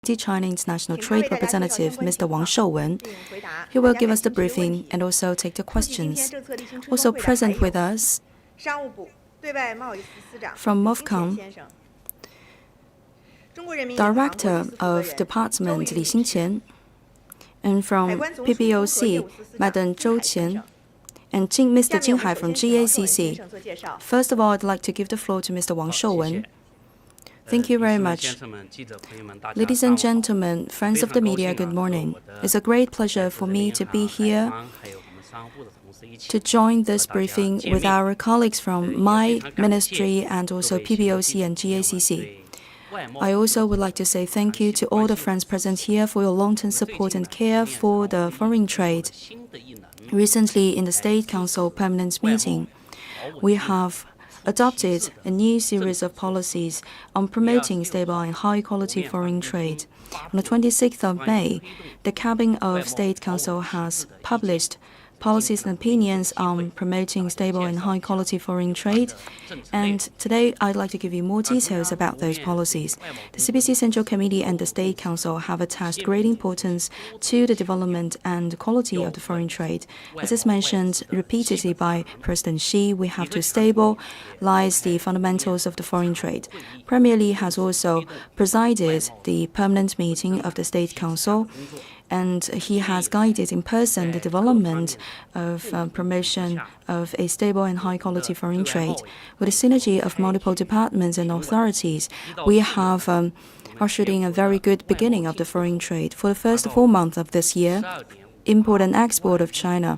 China International Trade Representative, Mr. Wang Shouwen. He will give us the briefing and also take the questions. Also present with us from MOFCOM, Director of Department Li Xingqian, and from PBOC, Madam Zhou Qian, and Mr. Jing Hai from GACC. First of all, I'd like to give the floor to Mr. Wang Shouwen. Thank you very much. Ladies and gentlemen, friends of the media, good morning. It's a great pleasure for me to be here to join this briefing with our colleagues from my ministry and also PBOC and GACC. I also would like to say thank you to all the friends present here for your long-term support and care for the foreign trade. Recently, in the State Council Permanent Meeting, we have adopted a new series of policies on promoting stable and high-quality foreign trade. On the 26th of May, the Cabinet of State Council has published policies and opinions on promoting stable and high-quality foreign trade. And today, I'd like to give you more details about those policies. The CPC Central Committee and the State Council have attached great importance to the development and quality of the foreign trade. As is mentioned repeatedly by President Xi, we have to stabilize the fundamentals of the foreign trade. Premier Li has also presided the permanent meeting of the State Council, and he has guided in person the development of promotion of a stable and high-quality foreign trade. With the synergy of multiple departments and authorities, we have ushered in a very good beginning of the foreign trade. For the first 4 months of this year, import and export of China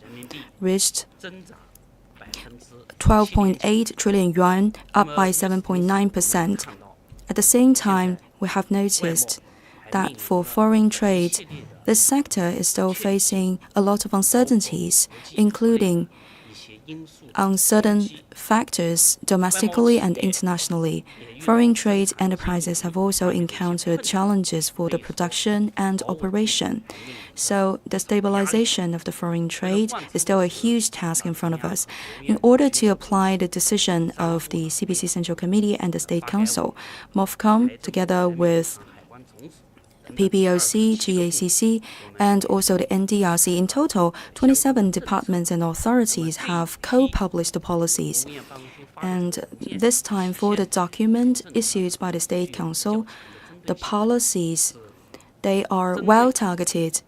reached 12.8 trillion yuan, up by 7.9%. At the same time, we have noticed that for foreign trade, this sector is still facing a lot of uncertainties, including uncertain factors domestically and internationally. Foreign trade enterprises have also encountered challenges for the production and operation. So the stabilization of the foreign trade is still a huge task in front of us. In order to apply the decision of the CPC Central Committee and the State Council, MOFCOM, together with PBOC, GACC, and also the NDRC. In total, 27 departments and authorities have co-published the policies. And this time, for the document issued by the State Council, the policies, they are well targeted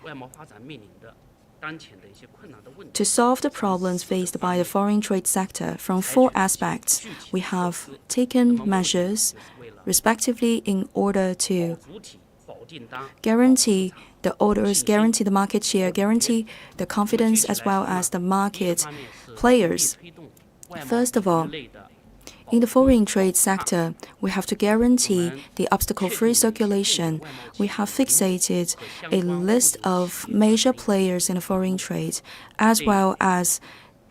to solve the problems faced by the foreign trade sector from 4 aspects. We have taken measures, respectively, in order to guarantee the orders, guarantee the market share, guarantee the confidence as well as the market players. First of all, in the foreign trade sector, we have to guarantee the obstacle-free circulation. We have fixated a list of major players in the foreign trade, as well as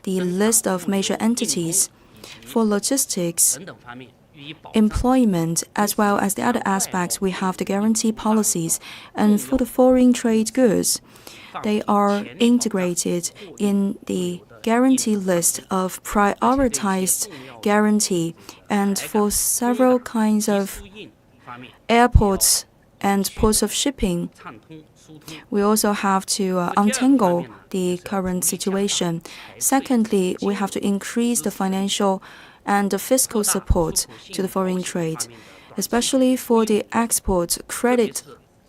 the list of major entities for logistics, employment, as well as the other aspects. We have the guarantee policies. And for the foreign trade goods, they are integrated in the guarantee list of prioritized guarantee. And for several kinds of airports and ports of shipping, we also have to untangle the current situation. Secondly, we have to increase the financial and the fiscal support to the foreign trade, especially for the export credit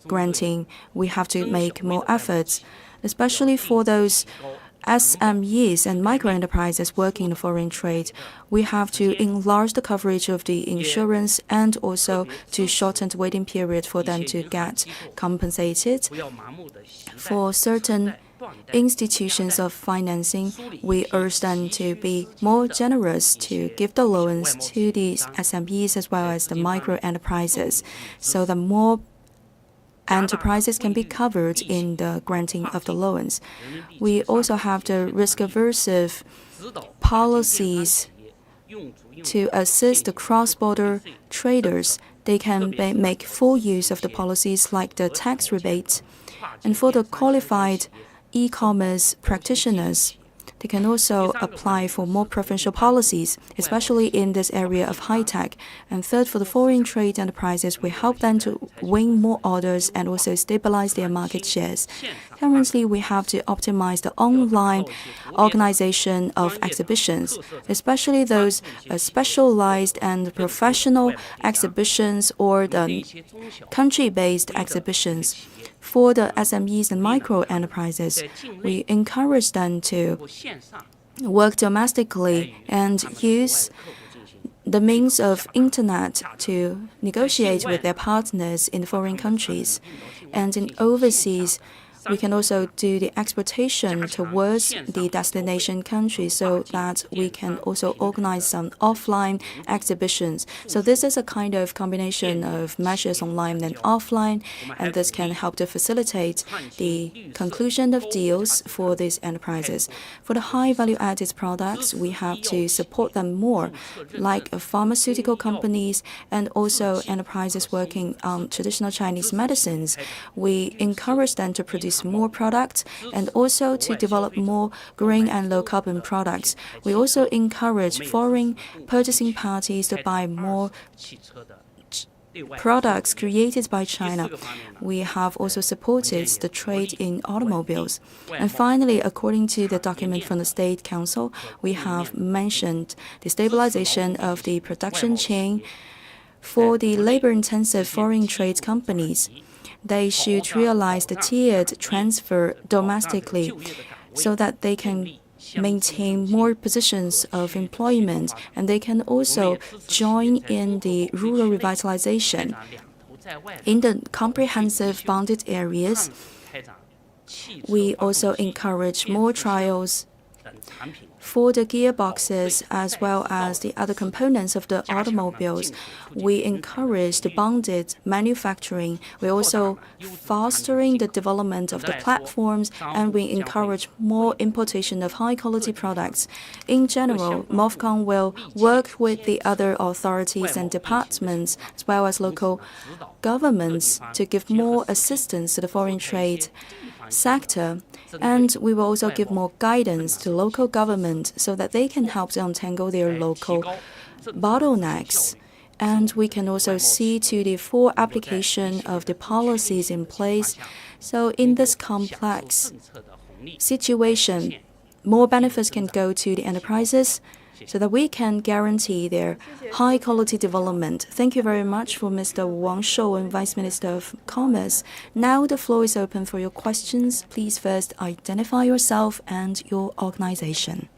granting. We have to make more efforts, especially for those SMEs and micro-enterprises working in the foreign trade. We have to enlarge the coverage of the insurance and also to shorten the waiting period for them to get compensated. For certain institutions of financing, we urge them to be more generous to give the loans to the SMEs as well as the micro-enterprises, so that more enterprises can be covered in the granting of the loans. We also have the risk-aversive policies to assist the cross-border traders. They can make full use of the policies like the tax rebate. And for the qualified e-commerce practitioners, they can also apply for more preferential policies, especially in this area of high-tech. And third, for the foreign trade enterprises, we help them to win more orders and also stabilize their market shares. Currently, we have to optimize the online organization of exhibitions, especially those specialized and professional exhibitions or the country-based exhibitions. For the SMEs and micro enterprises, we encourage them to work domestically and use the means of internet to negotiate with their partners in foreign countries. And in overseas, we can also do the exportation towards the destination country so that we can also organize some offline exhibitions. So this is a kind of combination of measures online and offline, and this can help to facilitate the conclusion of deals for these enterprises. For the high value-added products, we have to support them more, like pharmaceutical companies and also enterprises working on traditional Chinese medicines. We encourage them to produce more products and also to develop more green and low carbon products. We also encourage foreign purchasing parties to buy more products created by China. We have also supported the trade in automobiles. And finally, according to the document from the State Council, we have mentioned the stabilization of the production chain for the labor-intensive foreign trade companies. They should realize the tiered transfer domestically so that they can maintain more positions of employment, and they can also join in the rural revitalization. In the comprehensive bounded areas, we also encourage more trials for the gearboxes as well as the other components of the automobiles. We encourage the bonded manufacturing. We're also fostering the development of the platforms, and we encourage more importation of high-quality products. In general, MOFCOM will work with the other authorities and departments as well as local governments to give more assistance to the foreign trade sector. And we will also give more guidance to local government so that they can help to untangle their local bottlenecks. And we can also see to the full application of the policies in place. So in this complex situation, more benefits can go to the enterprises so that we can guarantee their high-quality development. Thank you very much for Mr. Wang Shouwen, Vice Minister of Commerce. Now the floor is open for your questions. Please first identify yourself and your organization.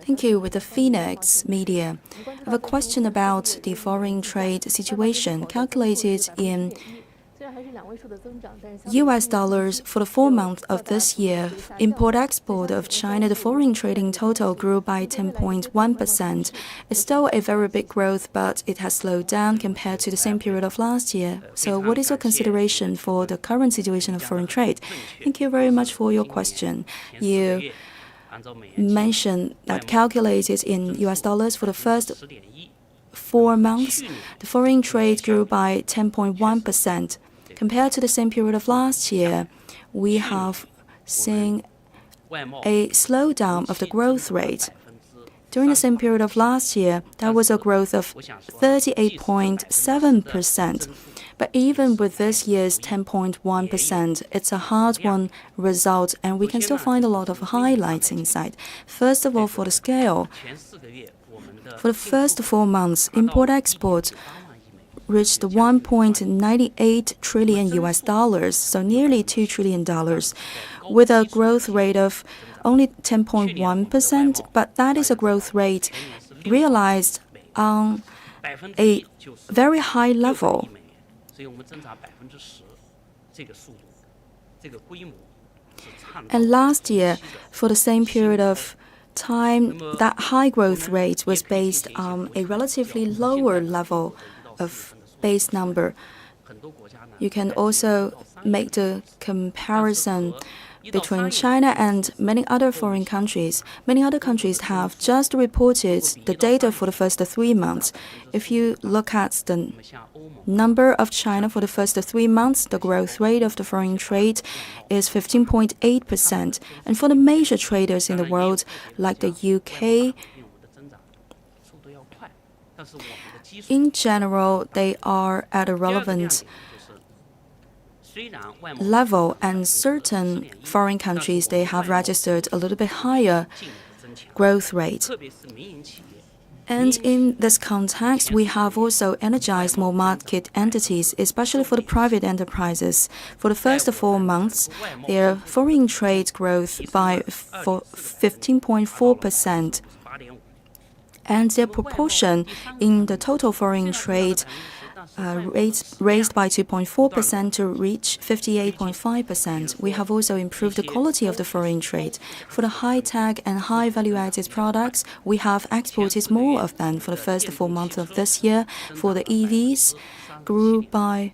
Thank you. With the Phoenix Media, I have a question about the foreign trade situation calculated in US dollars for the 4 months of this year. Import-export of China, the foreign trading total grew by 10.1%. It's still a very big growth, but it has slowed down compared to the same period of last year. So what is your consideration for the current situation of foreign trade? Thank you very much for your question. You mentioned that calculated in US dollars for the first 4 months, the foreign trade grew by 10.1%. Compared to the same period of last year, we have seen a slowdown of the growth rate. During the same period of last year, there was a growth of 38.7%. But even with this year's 10.1%, it's a hard-won result, and we can still find a lot of highlights inside. First of all, for the scale, for the first 4 months, import-export reached 1.98 trillion US dollars, so nearly $2 trillion, with a growth rate of only 10.1%, but that is a growth rate realized on a very high level. And last year, for the same period of time, that high growth rate was based on a relatively lower level of base number. You can also make the comparison between China and many other foreign countries. Many other countries have just reported the data for the first 3 months. If you look at the number of China for the first 3 months, the growth rate of the foreign trade is 15.8%. And for the major traders in the world, like the UK, in general, they are at a relevant level, and certain foreign countries, they have registered a little bit higher growth rate. And in this context, we have also energized more market entities, especially for the private enterprises. For the first 4 months, their foreign trade growth by 15.4%, and their proportion in the total foreign trade raised by 2.4% to reach 58.5%. We have also improved the quality of the foreign trade. For the high-tech and high-value-added products, we have exported more of them for the first 4 months of this year. For the EVs, grew by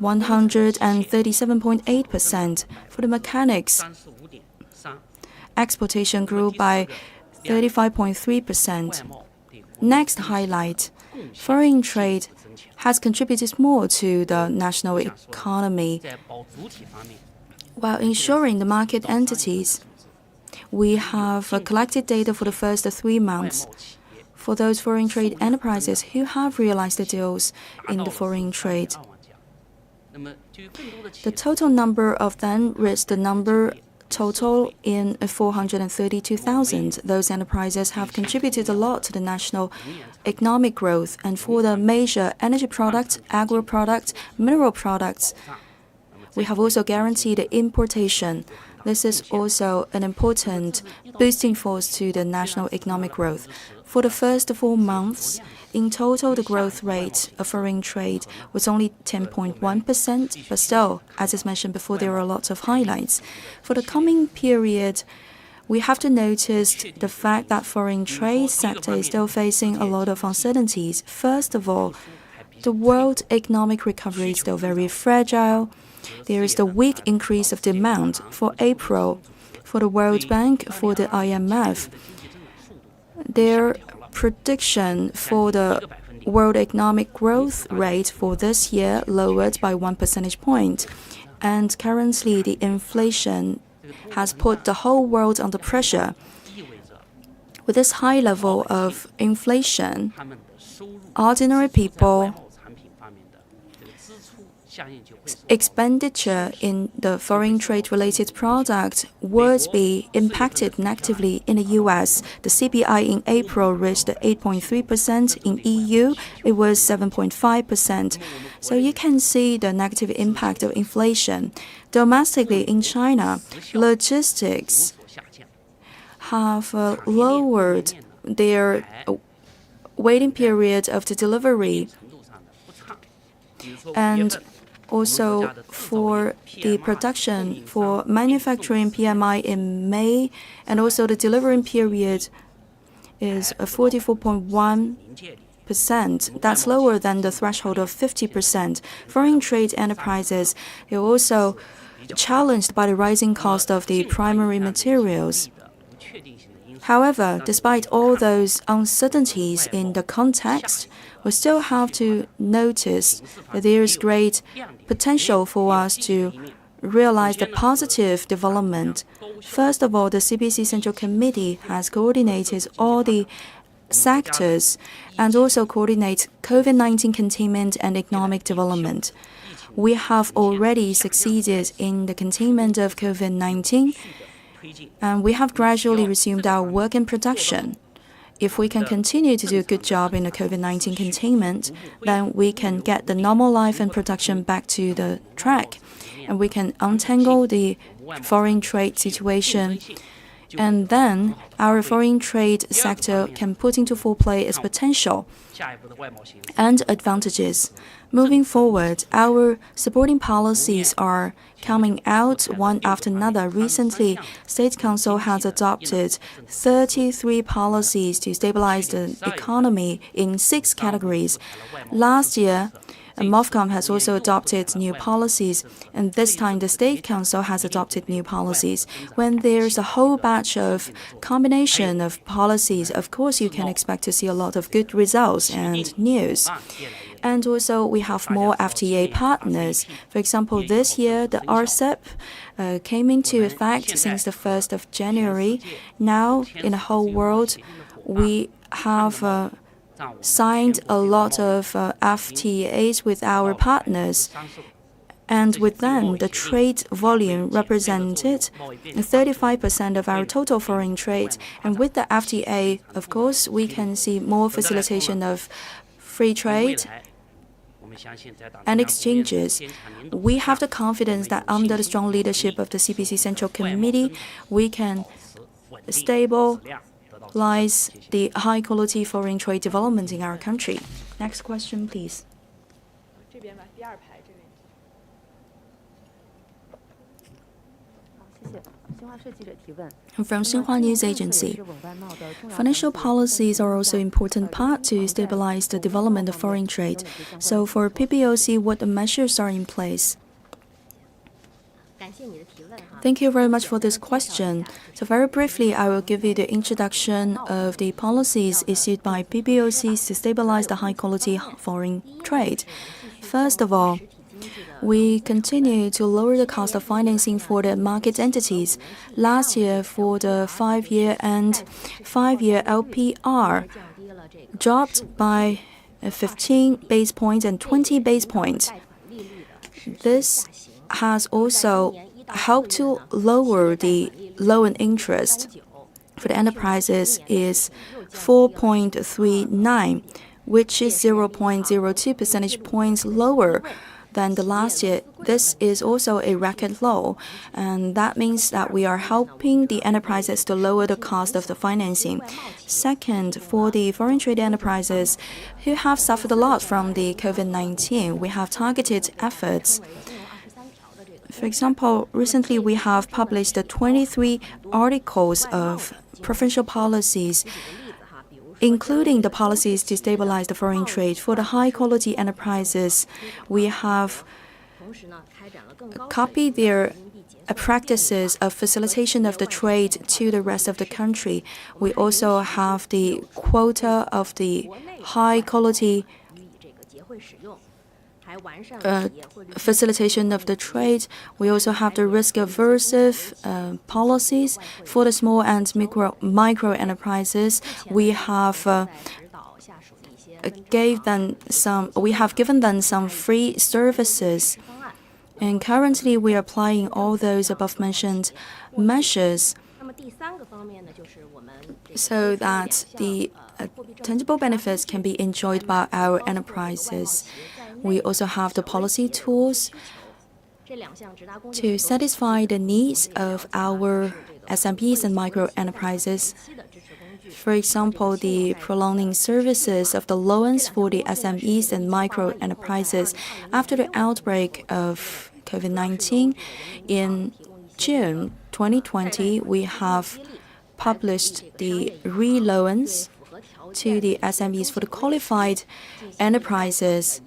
137.8%. For the mechanics, exportation grew by 35.3%. Next highlight, foreign trade has contributed more to the national economy. While ensuring the market entities, we have collected data for the first 3 months for those foreign trade enterprises who have realized the deals in the foreign trade. The total number of them reached the number total in 432,000. Those enterprises have contributed a lot to the national economic growth. And for the major energy products, agro products, mineral products, we have also guaranteed the importation. This is also an important boosting force to the national economic growth. For the first 4 months, in total, the growth rate of foreign trade was only 10.1%, but still, as is mentioned before, there are lots of highlights. For the coming period, we have to notice the fact that foreign trade sector is still facing a lot of uncertainties. First of all, the world economic recovery is still very fragile. There is the weak increase of demand. For April, for the World Bank, for the IMF, their prediction for the world economic growth rate for this year lowered by 1 percentage point. And currently, the inflation has put the whole world under pressure. With this high level of inflation, ordinary people expenditure in the foreign trade-related product would be impacted negatively in the U.S. The CPI in April reached 8.3%. In EU, it was 7.5%. So you can see the negative impact of inflation. Domestically in China, logistics have lowered their waiting period of the delivery. And also for the production, for manufacturing PMI in May, and also the delivery period is 44.1%. That's lower than the threshold of 50%. Foreign trade enterprises are also challenged by the rising cost of the primary materials. However, despite all those uncertainties in the context, we still have to notice that there is great potential for us to realize the positive development. First of all, the CPC Central Committee has coordinated all the sectors and also coordinate COVID-19 containment and economic development. We have already succeeded in the containment of COVID-19, and we have gradually resumed our work in production. If we can continue to do a good job in the COVID-19 containment, then we can get the normal life and production back to the track, and we can untangle the foreign trade situation, and then our foreign trade sector can put into full play its potential and advantages. Moving forward, our supporting policies are coming out one after another. Recently, State Council has adopted 33 policies to stabilize the economy in 6 categories. Last year, And MOFCOM has also adopted new policies, and this time the State Council has adopted new policies. When there's a whole batch of combination of policies, of course you can expect to see a lot of good results and news. And also we have more FTA partners. For example, this year the RCEP came into effect since the 1st of January. Now in the whole world we have signed a lot of FTAs with our partners. And with them, the trade volume represented 35% of our total foreign trade. And with the FTA, of course, we can see more facilitation of free trade and exchanges. We have the confidence that under the strong leadership of the CPC Central Committee, we can stabilize the high-quality foreign trade development in our country. Next question, please. From Xinhua News Agency. Financial policies are also an important part to stabilize the development of foreign trade. So for PBOC, what measures are in place? Thank you very much for this question. So very briefly, I will give you the introduction of the policies issued by PBOCs to stabilize the high-quality foreign trade. First of all, we continue to lower the cost of financing for the market entities. Last year, for the 5-year and 5-year LPR, dropped by 15 base points and 20 base points. This has also helped to lower the loan interest for the enterprises is 4.39, which is 0.02 percentage points lower than the last year. This is also a record low, and that means that we are helping the enterprises to lower the cost of the financing. Second, for the foreign trade enterprises who have suffered a lot from the COVID-19, we have targeted efforts. For example, recently we have published the 23 articles of provincial policies, including the policies to stabilize the foreign trade. For the high-quality enterprises, we have copied their practices of facilitation of the trade to the rest of the country. We also have the quota of the high-quality facilitation of the trade. We also have the risk-aversive policies for the small and micro enterprises. We have given them some free services, and currently we are applying all those above-mentioned measures so that the tangible benefits can be enjoyed by our enterprises. We also have the policy tools to satisfy the needs of our SMEs and micro enterprises. For example, the prolonging services of the loans for the SMEs and micro enterprises. After the outbreak of COVID-19 in June 2020, we have published the re-loans to the SMEs. For the qualified enterprises,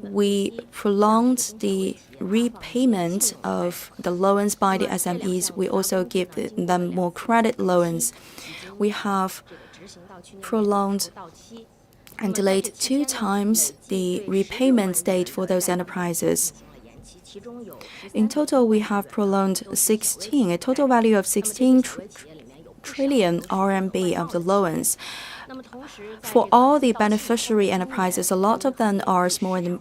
we prolonged the repayment of the loans by the SMEs. We also give them more credit loans. We have prolonged and delayed 2 times the repayment date for those enterprises. In total, we have prolonged a total value of 16 trillion RMB of the loans. For all the beneficiary enterprises, a lot of them are small and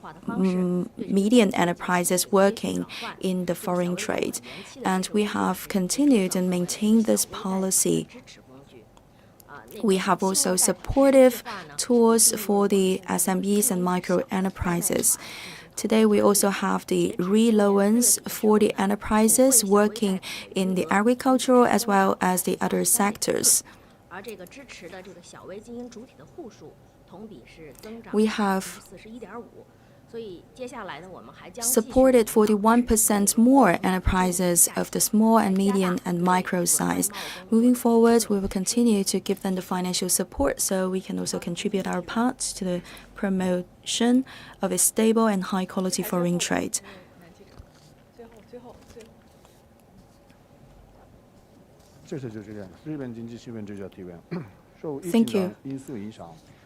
medium enterprises working in the foreign trade. And we have continued and maintained this policy. We have also supportive tools for the SMEs and micro enterprises. Today, we also have the re-loans for the enterprises working in the agricultural as well as the other sectors. We have supported 41% more enterprises of the small and medium and micro size. Moving forward, we will continue to give them the financial support so we can also contribute our part to promote foundation of a stable and high-quality foreign trade. Thank you.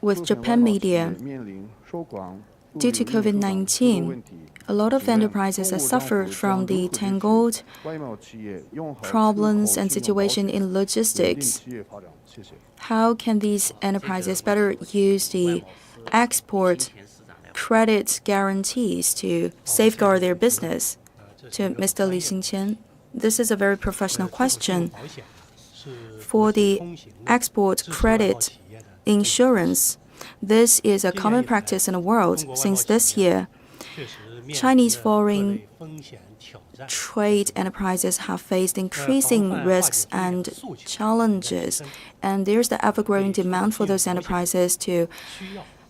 With Japan media, due to COVID-19, a lot of enterprises have suffered from the tangled problems and situation in logistics. How can these enterprises better use the export credit guarantees to safeguard their business? To Mr. Li Xingqian, this is a very professional question. For the export credit insurance, this is a common practice in the world. Since this year, Chinese foreign trade enterprises have faced increasing risks and challenges, and there's the ever-growing demand for those enterprises to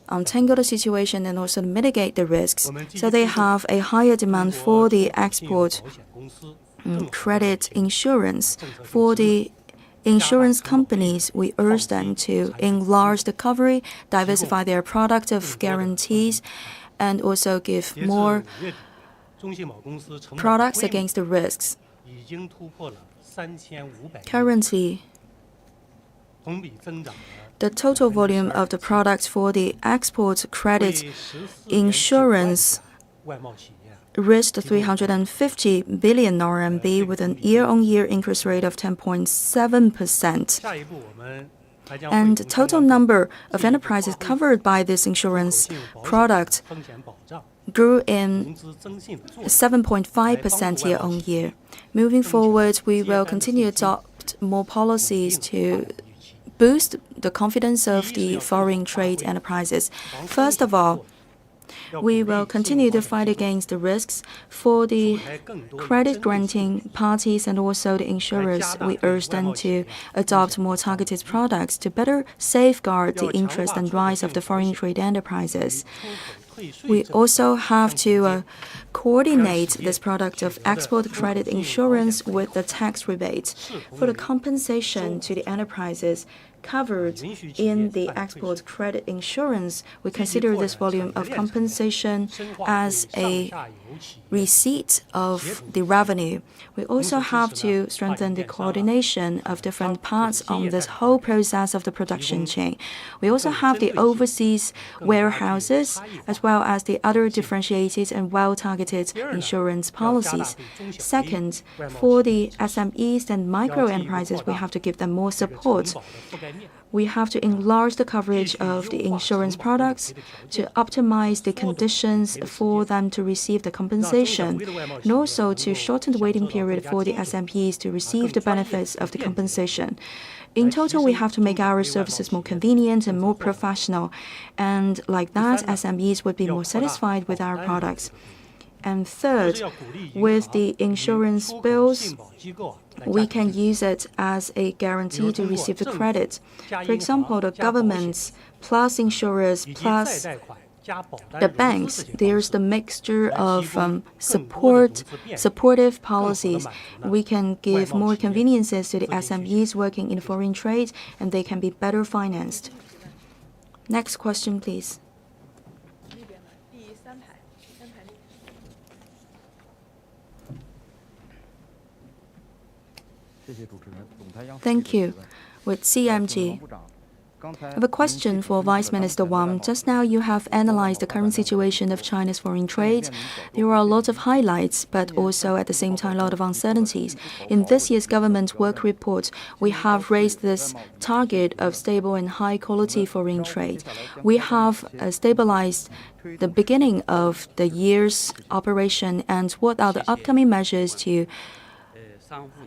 untangle the situation and also mitigate the risks. So they have a higher demand for the export credit insurance. For the insurance companies, we urge them to enlarge the coverage, diversify their product of guarantees, and also give more products against the risks. Currently, the total volume of the products for the export credit insurance reached 350 billion RMB with an year-on-year increase rate of 10.7%. And the total number of enterprises covered by this insurance product grew in 7.5% year-on-year. Moving forward, we will continue to adopt more policies to boost the confidence of the foreign trade enterprises. First of all, we will continue to fight against the risks for the credit granting parties and also the insurers. We urge them to adopt more targeted products to better safeguard the interest and rights of the foreign trade enterprises. We also have to coordinate this product of export credit insurance with the tax rebate. For the compensation to the enterprises covered in the export credit insurance, we consider this volume of compensation as a receipt of the revenue. We also have to strengthen the coordination of different parts on this whole process of the production chain. We also have the overseas warehouses as well as the other differentiated and well-targeted insurance policies. Second, for the SMEs and micro enterprises, we have to give them more support. We have to enlarge the coverage of the insurance products to optimize the conditions for them to receive the compensation, and also to shorten the waiting period for the SMEs to receive the benefits of the compensation. In total, we have to make our services more convenient and more professional, and like that, SMEs would be more satisfied with our products. And third, with the insurance bills, we can use it as a guarantee to receive the credit. For example, the governments plus insurers plus the banks, there's the mixture of supportive policies. We can give more conveniences to the SMEs working in foreign trade, and they can be better financed. Next question, please. Thank you. With CMG, I have a question for Vice Minister Wang. Just now you have analyzed the current situation of China's foreign trade. There are a lot of highlights, but also at the same time a lot of uncertainties. In this year's government work report, we have raised this target of stable and high quality foreign trade. We have stabilized the beginning of the year's operation, and what are the upcoming measures to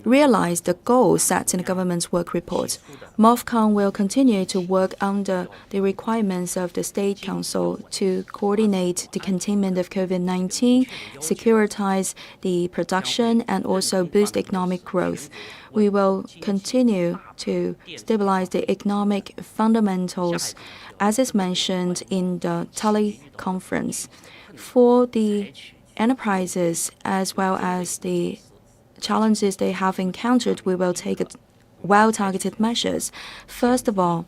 realize the goals set in the government's work report. MOFCOM will continue to work under the requirements of the State Council to coordinate the containment of COVID-19, securitize the production, and also boost economic growth. We will continue to stabilize the economic fundamentals, as is mentioned in the teleconference. For the enterprises as well as the challenges they have encountered, we will take well-targeted measures. First of all,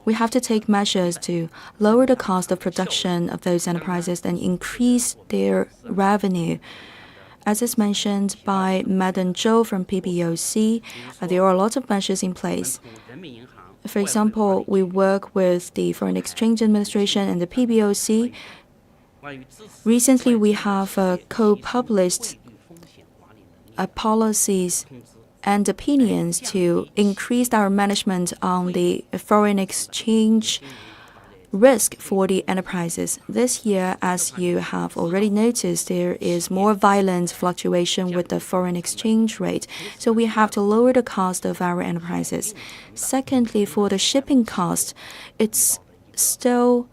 we have to take measures to lower the cost of production of those enterprises and increase their revenue. As is mentioned by Madam Zhou from PBOC, there are a lot of measures in place. For example, we work with the Foreign Exchange Administration and the PBOC. Recently, we have co-published policies and opinions to increase our management on the foreign exchange risk for the enterprises. This year, as you have already noticed, there is more violent fluctuation with the foreign exchange rate, so we have to lower the cost of our enterprises. Secondly, for the shipping cost, it's still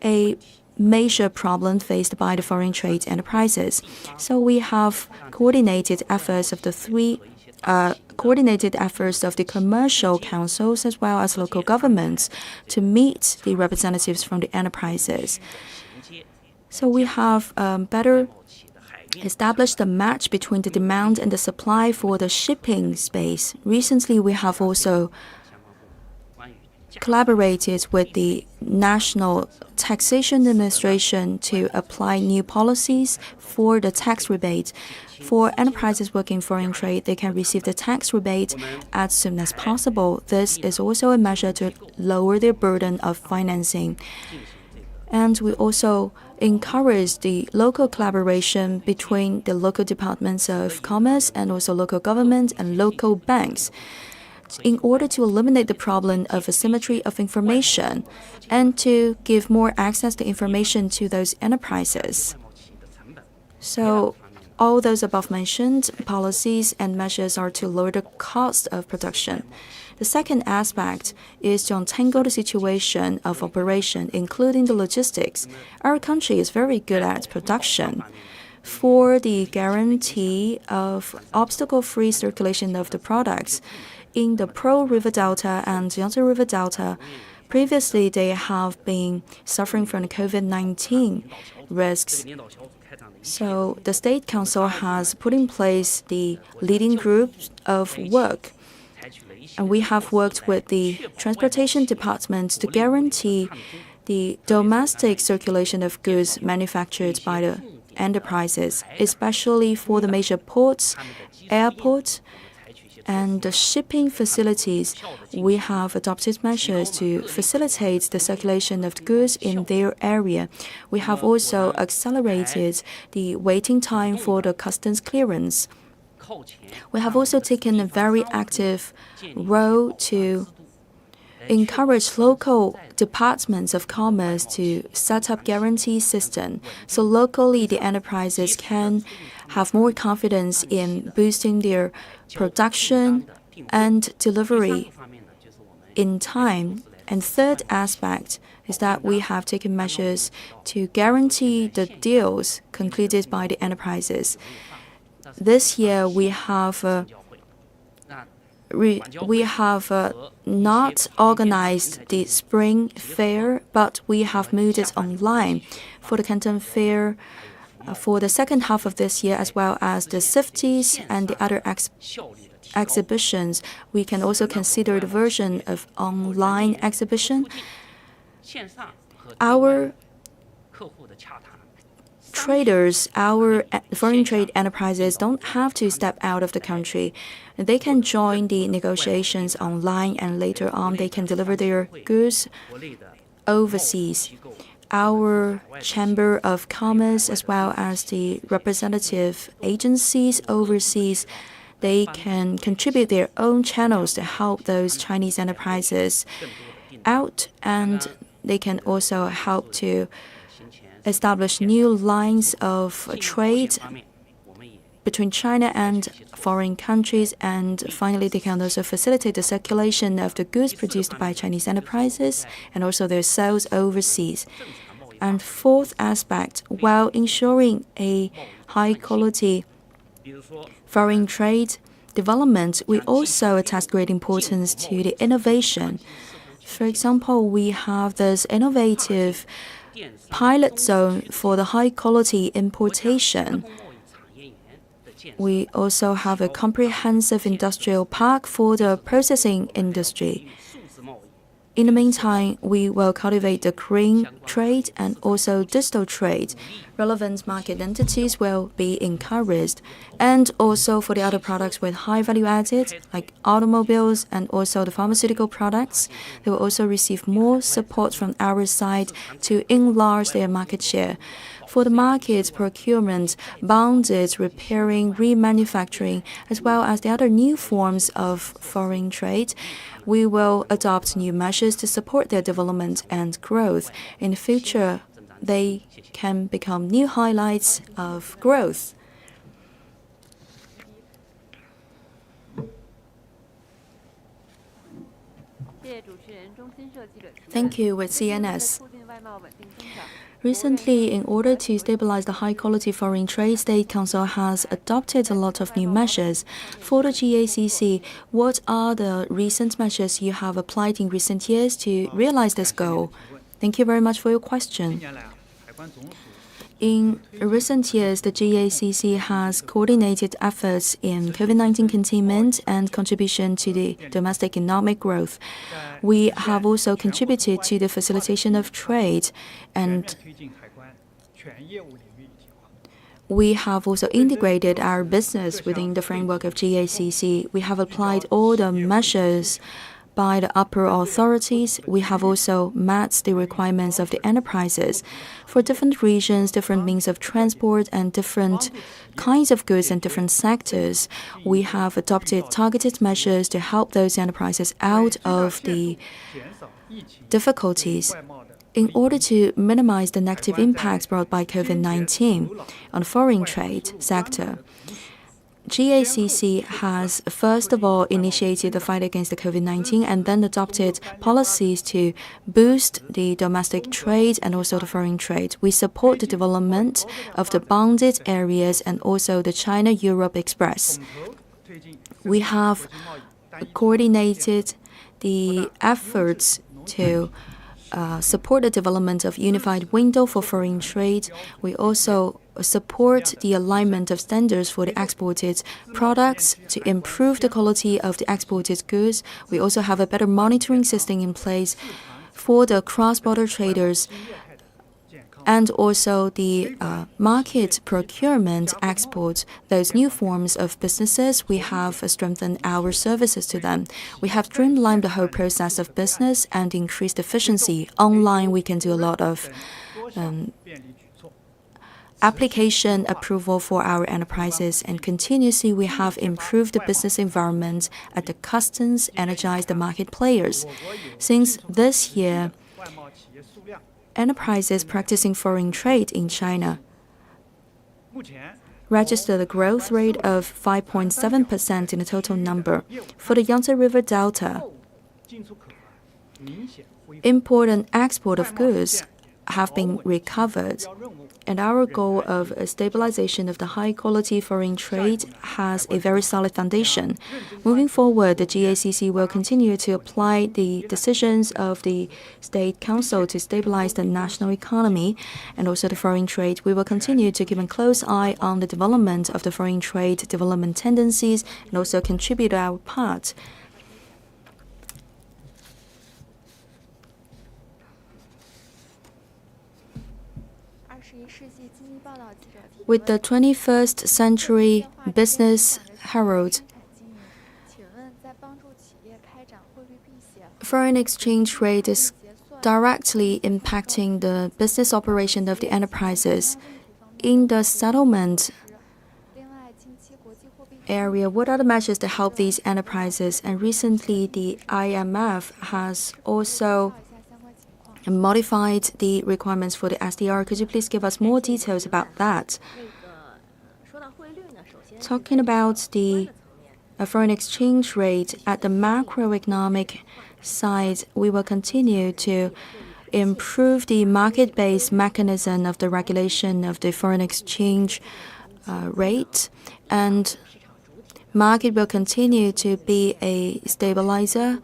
a major problem faced by the foreign trade enterprises. So we have coordinated efforts of the commercial councils as well as local governments to meet the representatives from the enterprises. So we have better established a match between the demand and the supply for the shipping space. Recently, we have also collaborated with the National Taxation Administration to apply new policies for the tax rebate. For enterprises working foreign trade, they can receive the tax rebate as soon as possible. This is also a measure to lower their burden of financing. And we also encourage the local collaboration between the local departments of commerce and also local government and local banks, in order to eliminate the problem of asymmetry of information and to give more access to information to those enterprises. So all those above-mentioned policies and measures are to lower the cost of production. The second aspect is to untangle the situation of operation, including the logistics. Our country is very good at production. For the guarantee of obstacle-free circulation of the products, in the Pearl River Delta and Yangtze River Delta, previously they have been suffering from the COVID-19 risks. So the State Council has put in place the leading group of work. And we have worked with the Transportation Department to guarantee the domestic circulation of goods manufactured by the enterprises, especially for the major ports, airports, and the shipping facilities. We have adopted measures to facilitate the circulation of goods in their area. We have also accelerated the waiting time for the customs clearance. We have also taken a very active role to encourage local departments of commerce to set up guarantee system, so locally the enterprises can have more confidence in boosting their production and delivery in time. And third aspect is that we have taken measures to guarantee the deals concluded by the enterprises. This year we have not organized the spring fair, but we have moved it online for the Canton Fair for the second half of this year, as well as the CIFTIs and the other exhibitions. We can also consider the version of online exhibition. Our traders, our foreign trade enterprises don't have to step out of the country. They can join the negotiations online, and later on they can deliver their goods overseas. Our Chamber of Commerce, as well as the representative agencies overseas, they can contribute their own channels to help those Chinese enterprises out, and they can also help to establish new lines of trade between China and foreign countries, and finally they can also facilitate the circulation of the goods produced by Chinese enterprises and also their sales overseas. And fourth aspect, while ensuring a high quality foreign trade development, we also attach great importance to the innovation. For example, we have this innovative pilot zone for the high quality importation. We also have a comprehensive industrial park for the processing industry. In the meantime, we will cultivate the green trade and also digital trade. Relevant market entities will be encouraged. And also for the other products with high value added, like automobiles and also the pharmaceutical products, they will also receive more support from our side to enlarge their market share. For the market procurement, bonded, repairing, remanufacturing, as well as the other new forms of foreign trade, we will adopt new measures to support their development and growth. In the future, they can become new highlights of growth. Thank you, with CNS. Recently, in order to stabilize the high-quality foreign trade, State Council has adopted a lot of new measures. For the GACC, what are the recent measures you have applied in recent years to realize this goal? Thank you very much for your question. In recent years, the GACC has coordinated efforts in COVID-19 containment and contribution to the domestic economic growth. We have also contributed to the facilitation of trade, and we have also integrated our business within the framework of GACC. We have applied all the measures by the upper authorities. We have also met the requirements of the enterprises. For different regions, different means of transport, and different kinds of goods and different sectors, we have adopted targeted measures to help those enterprises out of the difficulties. In order to minimize the negative impacts brought by COVID-19 on the foreign trade sector, GACC has first of all initiated the fight against the COVID-19 and then adopted policies to boost the domestic trade and also the foreign trade. We support the development of the bonded areas and also the China-Europe Express. We have coordinated the efforts to support the development of unified window for foreign trade. We also support the alignment of standards for the exported products to improve the quality of the exported goods. We also have a better monitoring system in place for the cross-border traders and also the market procurement export, those new forms of businesses. We have strengthened our services to them. We have streamlined the whole process of business and increased efficiency. Online, we can do a lot of application approval for our enterprises, and continuously we have improved the business environment at the customs, energized the market players. Since this year, enterprises practicing foreign trade in China registered a growth rate of 5.7% in the total number. For the Yangtze River Delta, import and export of goods have been recovered, and our goal of stabilization of the high-quality foreign trade has a very solid foundation. Moving forward, the GACC will continue to apply the decisions of the State Council to stabilize the national economy and also the foreign trade. We will continue to keep a close eye on the development of the foreign trade development tendencies and also contribute our part. With the 21st Century Business Herald, foreign exchange rate is directly impacting the business operation of the enterprises. In the settlement area, what are the measures to help these enterprises? And recently, the IMF has also modified the requirements for the SDR. Could you please give us more details about that? Talking about the foreign exchange rate at the macroeconomic side, we will continue to improve the market-based mechanism of the regulation of the foreign exchange rate, and market will continue to be a stabilizer.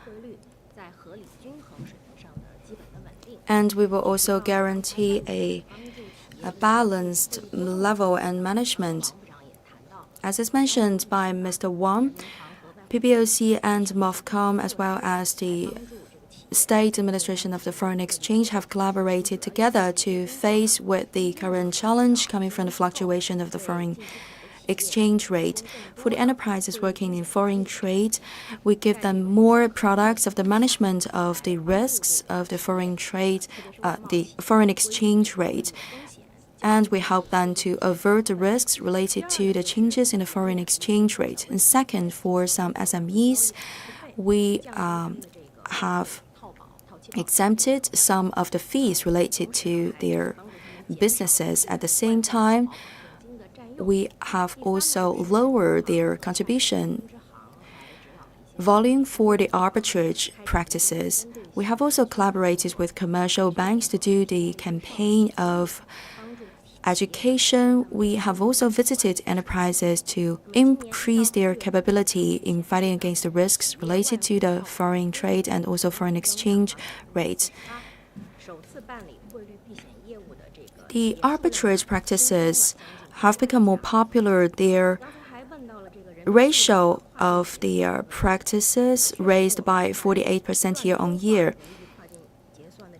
And we will also guarantee a balanced level and management. As is mentioned by Mr. Wang, PBOC and MOFCOM, as well as the state administration of the foreign exchange have collaborated together to face with the current challenge coming from the fluctuation of the foreign exchange rate. For the enterprises working in foreign trade, we give them more products of the management of the risks of the foreign trade, the foreign exchange rate. And we help them to avert the risks related to the changes in the foreign exchange rate. And second, for some SMEs, we have exempted some of the fees related to their businesses. At the same time, we have also lowered their contribution volume for the arbitrage practices. We have also collaborated with commercial banks to do the campaign of education. We have also visited enterprises to increase their capability in fighting against the risks related to the foreign trade and also foreign exchange rates. The arbitrage practices have become more popular. Their ratio of their practices raised by 48% year on year.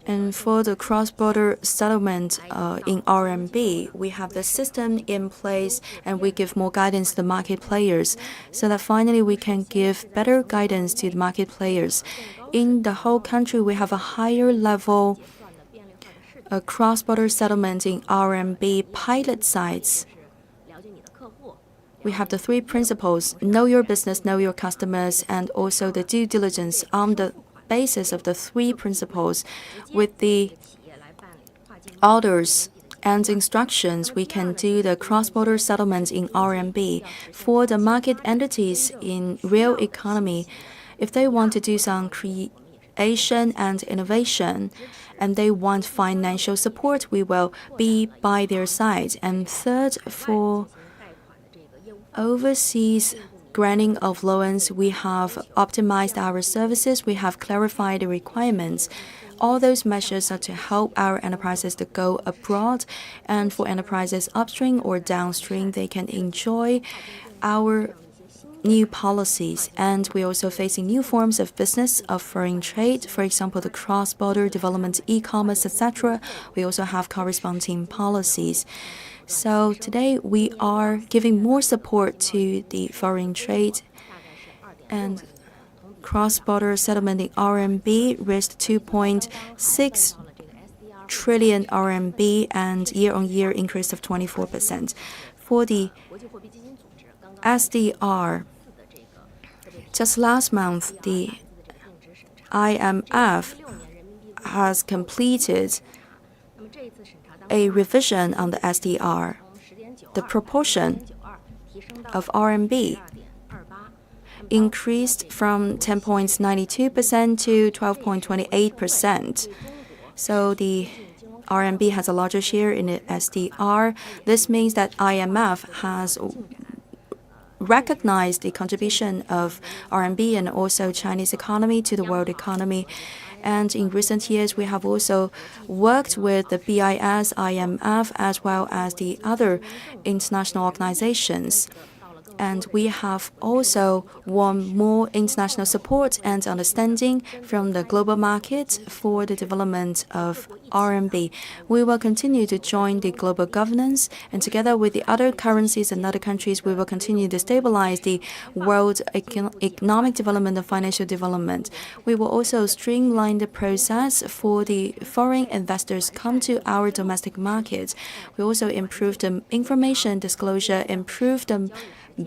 And for the cross-border settlement in RMB, we have the system in place and we give more guidance to the market players so that finally we can give better guidance to the market players. In the whole country, we have a higher level cross-border settlement in RMB pilot sites. We have the three principles: know your business, know your customers, and also the due diligence. On the basis of the three principles, with the orders and instructions, we can do the cross-border settlements in RMB. For the market entities in real economy, if they want to do some creation and innovation, and they want financial support, we will be by their side. And third, for overseas granting of loans, we have optimized our services, we have clarified the requirements. All those measures are to help our enterprises to go abroad, and for enterprises upstream or downstream, they can enjoy our new policies. And we're also facing new forms of business of foreign trade, for example, the cross-border development, e-commerce, etc. We also have corresponding policies. So today we are giving more support to the foreign trade, and cross-border settlement in RMB reached 2.6 trillion RMB and year-on-year increase of 24%. For the SDR, just last month, the IMF has completed a revision on the SDR. The proportion of RMB increased from 10.92% to 12.28%. So the RMB has a larger share in the SDR. This means that IMF has recognized the contribution of RMB and also Chinese economy to the world economy. And in recent years, we have also worked with the BIS, IMF, as well as the other international organizations. And we have also won more international support and understanding from the global market for the development of RMB. We will continue to join the global governance, and together with the other currencies and other countries, we will continue to stabilize the world economic development and financial development. We will also streamline the process for the foreign investors come to our domestic markets. We also improve the information disclosure, improve the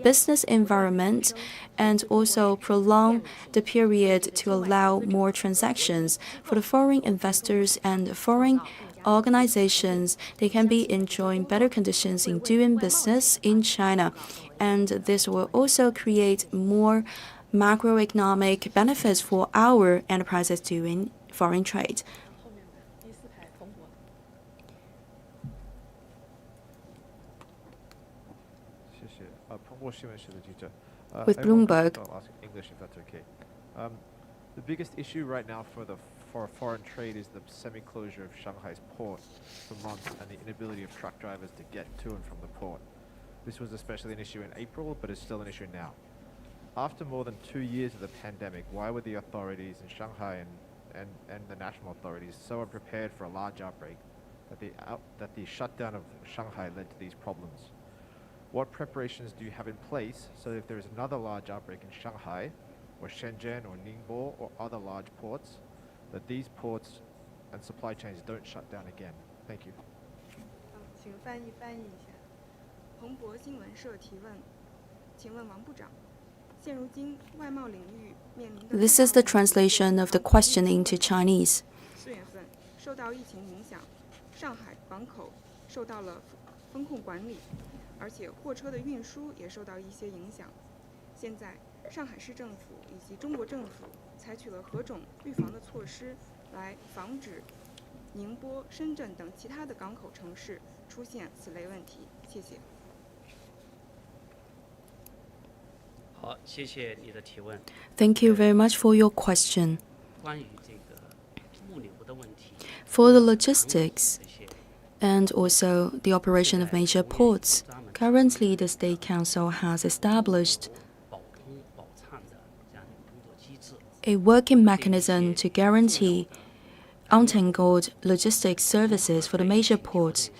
business environment, and also prolong the period to allow more transactions. For the foreign investors and foreign organizations, they can be enjoying better conditions in doing business in China. And this will also create more macroeconomic benefits for our enterprises doing foreign trade. With Bloomberg. English, if that's okay. The biggest issue right now for foreign trade is the semi-closure of Shanghai's port for months and the inability of truck drivers to get to and from the port. This was especially an issue in April, but is still an issue now. After more than 2 years of the pandemic, why were the authorities in Shanghai and the national authorities so unprepared for a large outbreak that the shutdown of Shanghai led to these problems. What preparations do you have in place so that if there is another large outbreak in Shanghai, or Shenzhen, or Ningbo, or other large ports, that these ports and supply chains don't shut down again? Thank you. 请翻译一下。彭博新闻社提问，请问王部长，现如今外贸领域面临的 This is the translation of the question into Chinese. 4月份受到疫情影响，上海港口受到了风控管理，而且货车的运输也受到一些影响。现在上海市政府以及中国政府采取了何种预防的措施，来防止宁波、深圳等其他的港口城市出现此类问题？谢谢。好，谢谢你的提问。 Thank you very much for your question. 关于这个物流的问题， For the logistics 这些 and also the operation of major ports, currently the State Council has established 保通保畅的这样的工作机制， a working mechanism to guarantee untangled logistics services for the major ports.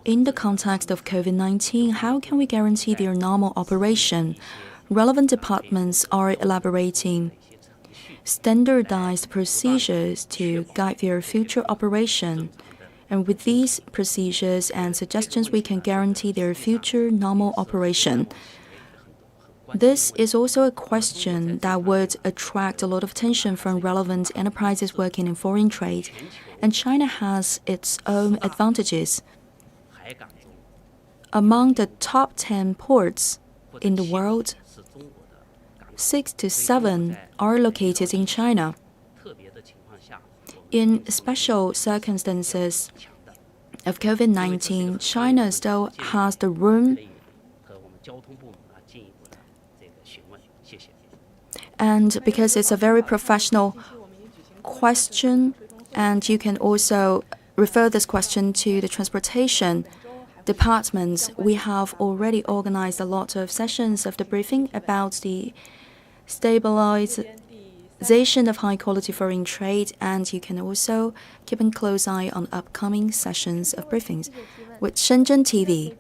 In the context of COVID-19, how can we guarantee their normal operation? Relevant departments are elaborating standardized procedures to guide their future operation. And with these procedures and suggestions, we can guarantee their future normal operation. This is also a question that would attract a lot of attention from relevant enterprises working in foreign trade. And China has its own advantages. 海港中 Among the top 10 ports 或者 in the 7 world, 是中国的港口， 6 to 7 are located in China. 特别的情况下，我们 In special circumstances 强的 of COVID-19, China still has the room 可以和我们交通部门进一步的这个询问，谢谢。 and because it's a very professional 近期我们也举行 question, and you can also refer this question to the transportation departments. We have already organized a lot of sessions of the briefing about the stabilization of high-quality foreign trade, and you can also keep a close eye on upcoming sessions of briefings. With Shenzhen TV,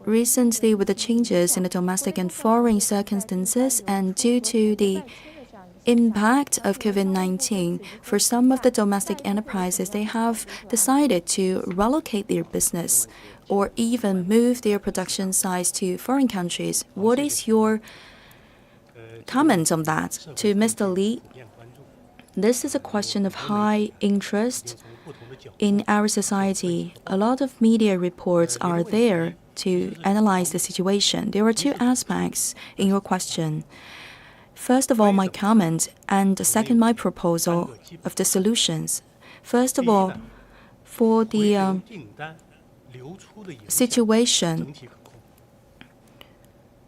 recently with the changes in the domestic and foreign circumstances and due to the impact of COVID-19, for some of the domestic enterprises, they have decided to relocate their business or even move their production sites to foreign countries. What is your comment on that? To Mr. Li, this is a question of high interest in our society. A lot of media reports are there to analyze the situation. There are two aspects in your question. First of all, my comment, and second, my proposal of the solutions. First of all, for the situation,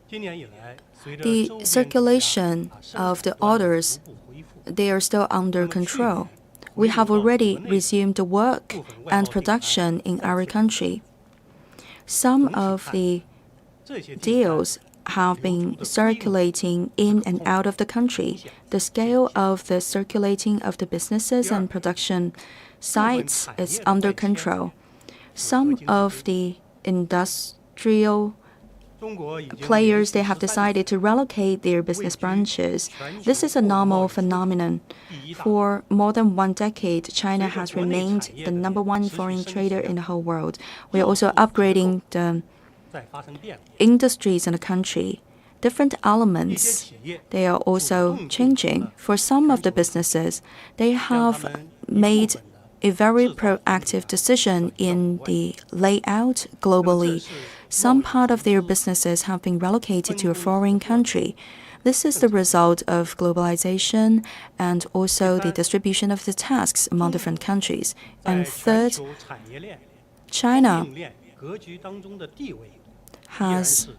the circulation of the orders, they are still under control. We have already resumed the work and production in our country. Some of the deals have been circulating in and out of the country. The scale of the circulating of the businesses and production sites is under control. Some of the industrial players, they have decided to relocate their business branches. This is a normal phenomenon. For more than 1 decade, China has remained the #1 foreign trader in the whole world. We are also upgrading the industries in the country. Different elements, they are also changing. For some of the businesses, they have made a very proactive decision in the layout globally. Some part of their businesses have been relocated to a foreign country. This is the result of globalization and also the distribution of the tasks among different countries. And third, China has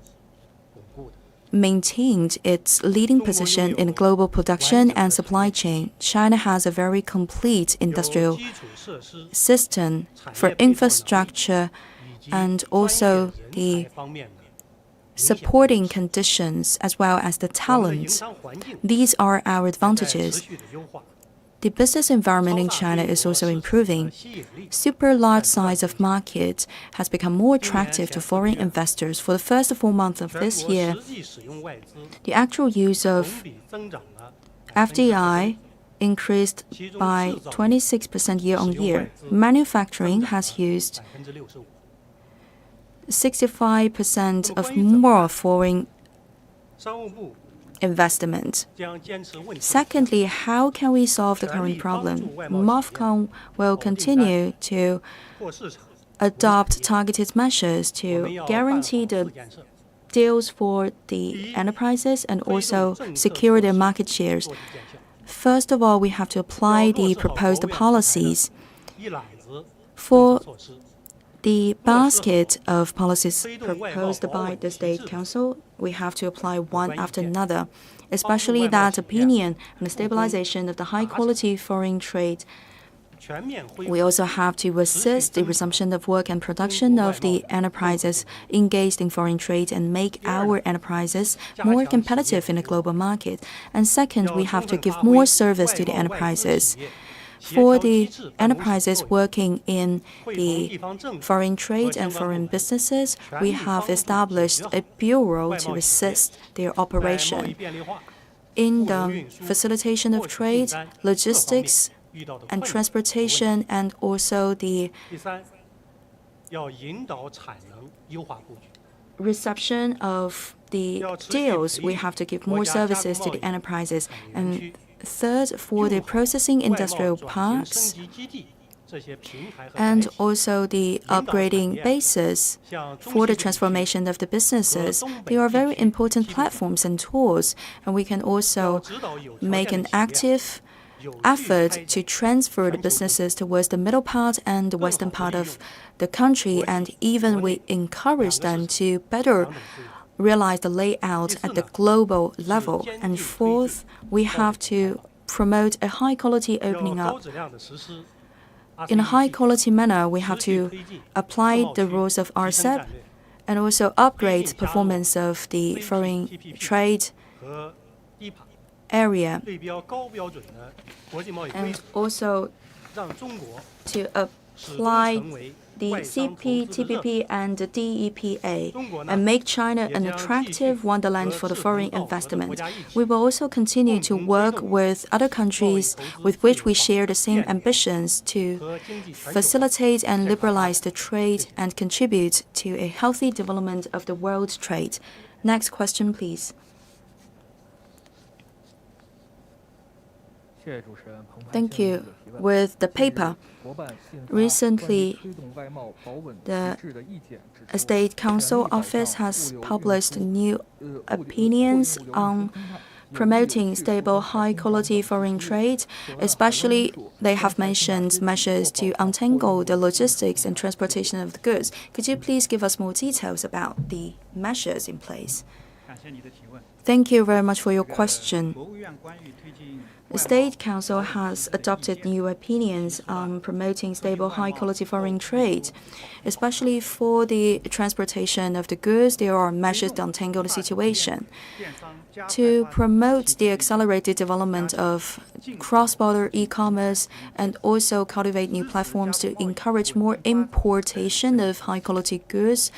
maintained its leading position in global production and supply chain. China has a very complete industrial system for infrastructure and also the supporting conditions as well as the 我们的营 talent. 商环境 These are our 在持 advantages. 续的优化， The business environment in 超大 China 规 is 模 also 市场的 improving. 吸引力 Super large size of market has become more attractive to 今年前 foreign 4个月 investors. For the first 4 months of 全 this 国 year, 实际使用外资 the actual use 同 of 比增长了 FDI increased 其中 by 制造业 26% year on year. Manufacturing has used 65%。 65% of more foreign 商务部 investment. 将坚持问题 Secondly, how can we solve the current problem? MOFCOM will continue to 或市场， adopt targeted measures 我们 to 要办好 guarantee 自 the 建设， deals for the enterprises and also secure their market shares. 落地见效， First of all, we have to apply the proposed policies. 一揽子政 For 策措施， the basket of policies proposed by the State Council, we have to apply one after another, especially that opinion on the stabilization of the high-quality foreign trade. 全面恢 We 复 also have to assist the resumption of work and production of the enterprises engaged in foreign trade and make our enterprises more competitive in the global market. And second, we have to give more service to the enterprises. For the enterprises working in the foreign trade and foreign businesses, we have established a bureau to assist their 在贸易 operation. 便利化、 In the facilitation of trade, logistics, 遇到的 and 困难和问题。 transportation, and also the 第三，要引导产能优化布局， reception of the deals, we have to give more services to the enterprises. And third, for the processing 外贸 industrial 转型 parks 升级基地这些平台和 and 载体 also the upgrading bases 像中 for the 西部地区 transformation of the businesses. They are very important platforms and tools, and we can 要 also 指导有条 make 件 an 的企业 active 有序 effort 开 to 展 transfer the businesses towards the middle part and the western part of the country, and even we encourage them to better 等等资源。 realize the layout at the global level. And fourth, we have to promote a high quality 要 opening 高 up. 质量的实施 In a high RCEP quality manner, we 持 have 续 to 推进 apply 自贸 the 区 rules of 提升 RCEP 战略 and also upgrade performance of the foreign trade 和低爬 area, 对标高标准的国际贸易规 and 则， also 让中国 to 始终 apply 成为 the 外商投资的热 CPTPP and the DEPA 中国呢 and make China 也 an 将继续 attractive wonderland 和 for the 志同 foreign 道合的国 investment. 家一起 We will also continue to 共同推 work 动 with other countries 贸易投资 with 自 which 由 we 化 share the same 便利化 ambitions to 和经济全球化 facilitate and 健康发 liberalize 展 the trade and contribute to a healthy development of the world trade. Next question, please. 谢谢主持人。澎湃 Thank 新闻 you. 记者提问。 With the 近日 paper, 国办印发 recently 关于推动外贸保稳 the 机制的意见指 A 出 State 全力 Council 保 Office 障 has 物流运 published 输 new 货运 opinions 物流运输 on 生态 promoting stable, high quality foreign trade. Especially, they have mentioned measures to untangle the logistics and transportation of the goods. Could you please give us more details about the measures in place? 感谢你的提问。 Thank you very much for your question. 国务院关于推进 The State Council has adopted new opinions on promoting stable, high-quality foreign trade. Especially for the transportation of the goods, there are measures to untangle the situation. 电商加快 To 发展 promote the accelerated development of cross-border e-commerce and also cultivate new platforms to encourage more importation of high-quality goods,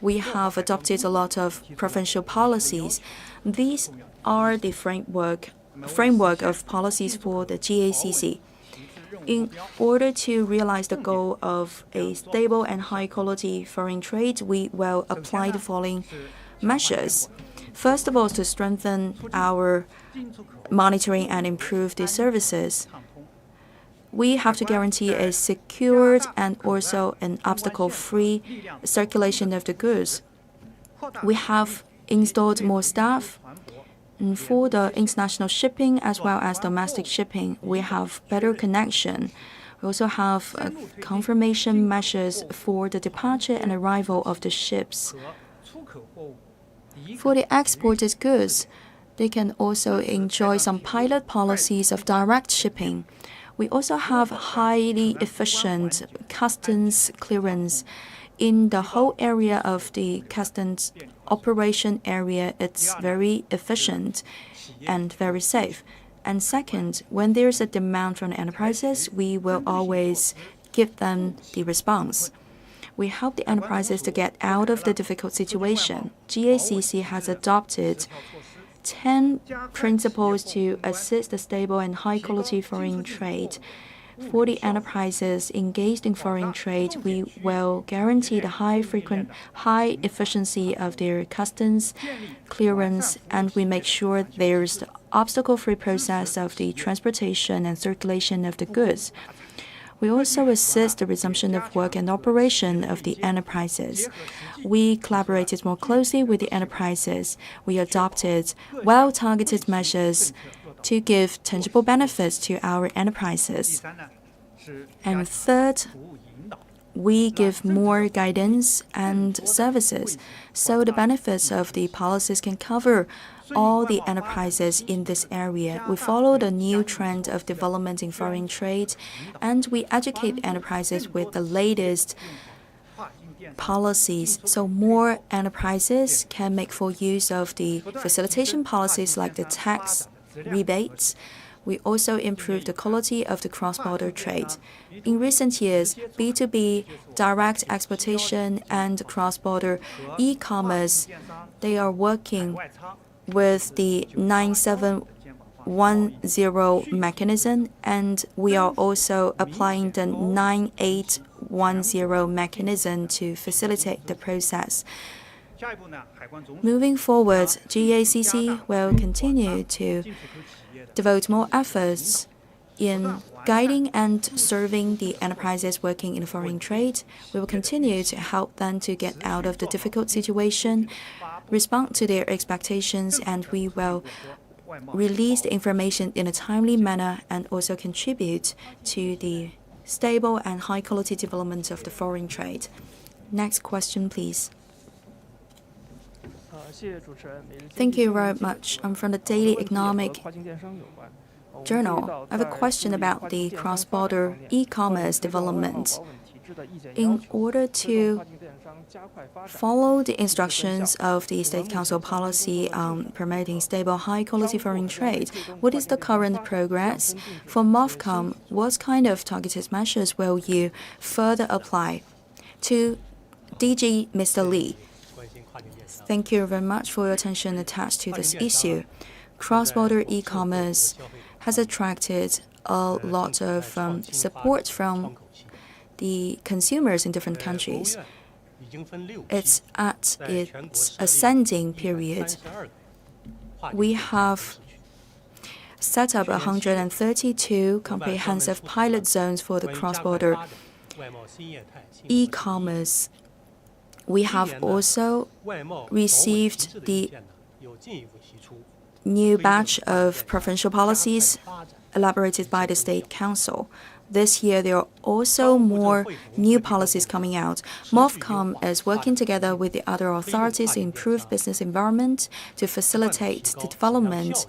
we have adopted a lot of provincial policies. These are the framework of policies for the GACC. In order to realize the goal of a stable and high-quality foreign trade, we will apply the following measures. First of all, to strengthen our monitoring and improve the services. We have to guarantee a secured and also an obstacle-free circulation of the goods. We have installed more staff. And for the international shipping as well as domestic shipping, we have better connection. We also have confirmation measures for the departure and arrival of the ships. 和出口货物第一 For the exported goods, they can also enjoy some pilot policies of direct shipping. We also have highly efficient customs clearance in the whole area of the customs operation area, it's very efficient and very safe. And second, when there's a demand from the enterprises, we will always give them the response. We help the enterprises to get out of the difficult situation. GACC has adopted 10 principles to assist the stable and high-quality foreign trade. For the enterprises engaged in foreign trade, we will guarantee the high efficiency of their customs clearance, and we make sure there's the obstacle-free process of the transportation and circulation of the goods. We also assist the resumption of work and operation of the enterprises. We collaborated more closely with the enterprises. We adopted well-targeted measures to give tangible benefits to our enterprises. And third, we give more guidance and services, so the benefits of the policies can cover all the enterprises in this area. We follow the new trend of development in foreign trade, and we educate enterprises with the latest policies, so more enterprises can make full use of the facilitation policies like the tax rebates. We also improve the quality of the cross-border trade. In recent years, B2B, direct exportation, and cross-border e-commerce, they are working with the 9710 mechanism, and we are also applying the 9810 mechanism to facilitate the process. Moving forward, GACC will continue to devote more efforts in guiding and serving the enterprises working in foreign trade. We will continue to help them to get out of the difficult situation, respond to their expectations, and we will release the information in a timely manner and also contribute to the stable and high-quality development of the foreign trade. Next question, please. Thank you very much. I'm from the Daily Economic Journal. I have a question about the cross-border e-commerce development. In order to follow the instructions of the State Council policy on promoting stable, high-quality foreign trade, what is the current progress? For MOFCOM, what kind of targeted measures will you further apply? To DG Mr. Lee. Thank you very much for your attention attached to this issue. Cross-border e-commerce has attracted a lot of support from the consumers in different countries. It's at its ascending period. We have set up 132 comprehensive pilot zones for the cross-border e-commerce. We have also received the new batch of provincial policies elaborated by the State Council. This year, there are also more new policies coming out. MOFCOM is working together with the other authorities to improve business environment, to facilitate the development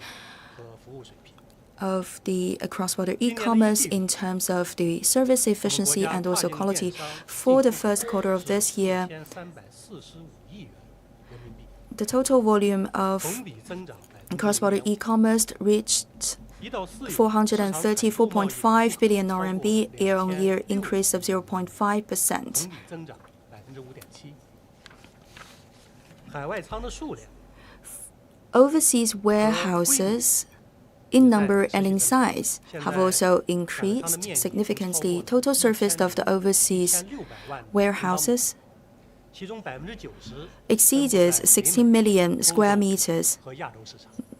of the cross-border e-commerce in terms of the service efficiency and also quality. For the first quarter of this year, the total volume of cross-border e-commerce reached 434.5 billion RMB, year-on-year increase of 0.5%. Overseas warehouses in number and in size have also increased significantly. Total surface of the overseas warehouses exceeded 16 million square meters.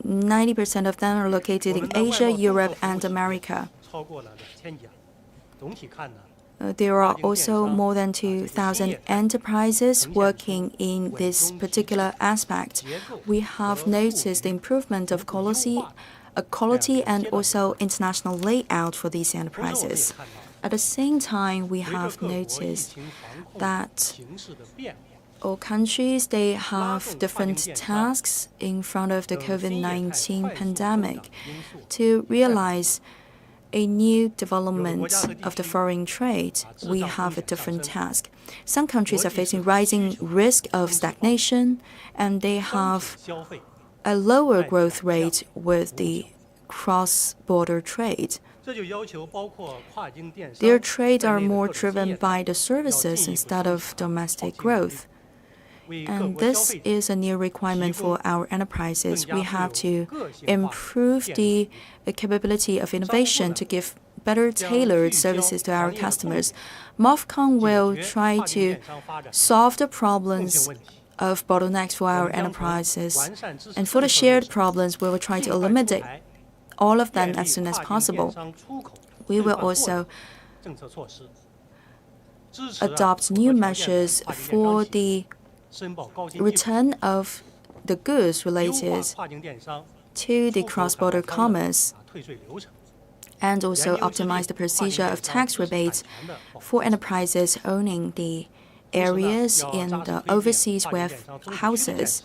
90% of them are located in Asia, Europe, and America. There are also more than 2,000 enterprises working in this particular aspect. We have noticed the improvement of quality and also international layout for these enterprises. At the same time, we have noticed that all countries, they have different tasks in front of the COVID-19 pandemic. To realize a new development of the foreign trade, we have a different task. Some countries are facing rising risk of stagnation, and they have 消费， a lower growth rate with the cross-border trade. 这就要求包括跨境电商 Their trade 在 are 内的 more 各种企 driven 业 by the services instead of domestic growth. 为各 And 国消 this 费者 is a new requirement for our enterprises. We have to 个性化 improve the capability of innovation to give better tailored services to our customers. MOFCOM will 解决 try 跨境 to 电商发展 solve the 共性 problems 问题。 of bottlenecks for 我 our 们将从 enterprises. 完善知识 And for the 政策 shared 路 problems, we will try 尽 to 快出 eliminate 台 all of them 便 as 利 soon as 跨境 possible. 电商出口 We 兑 will 换货 also 的政策措施，支持 adopt 符 new 合条件的 measures 跨境电 for 商企业 the 申报高精技术， return of the goods 优化 related 跨境电商 to the 出口 cross-border 返贸商的 commerce, 退税流程， and also 研究制定 optimize the 跨境 procedure of 电商 tax 知识产 rebates 权的保护 for 政策 enterprises owning the 同时呢， areas 要 in 扎实 the 推进 overseas 跨境电商中市区的建 warehouses. 设，